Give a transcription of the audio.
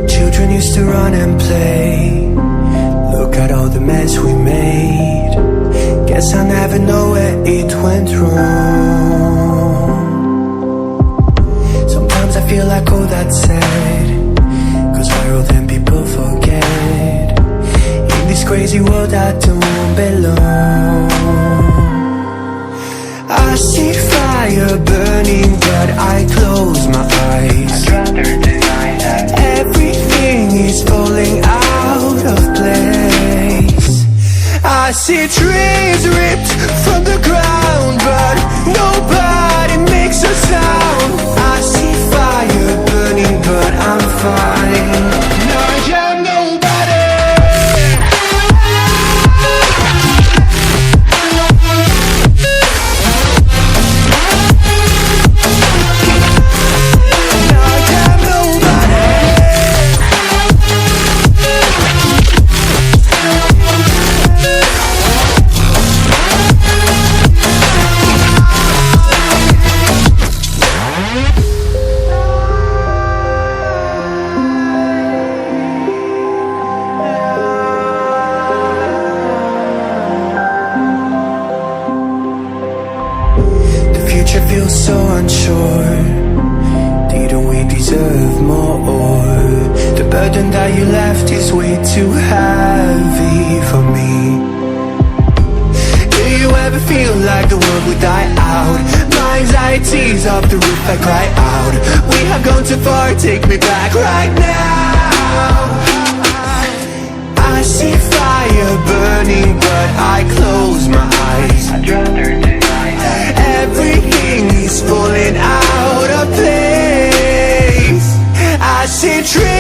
Children used to run and play. Look at all the mess we made. Guess I never know where it went wrong. Sometimes I feel like all that's sad, 'cause we're old and people forget. In this crazy world I don't belong. I see fire burning but I close my eyes. I'd rather deny that. Everything is falling out of place. I see trees ripped from the ground, but nobody makes a sound. I see fire burning, but I'm fine. No, I'm nobody. Feels so unsure. Didn't we deserve more? The burden that you left is way too heavy for me. Do you ever feel like the world would die out? My anxiety's off the roof, I cry out. We have gone too far, take me back right now. I see fire burning, but I close my eyes. I'd rather deny that. Everything is falling out of place. I see trees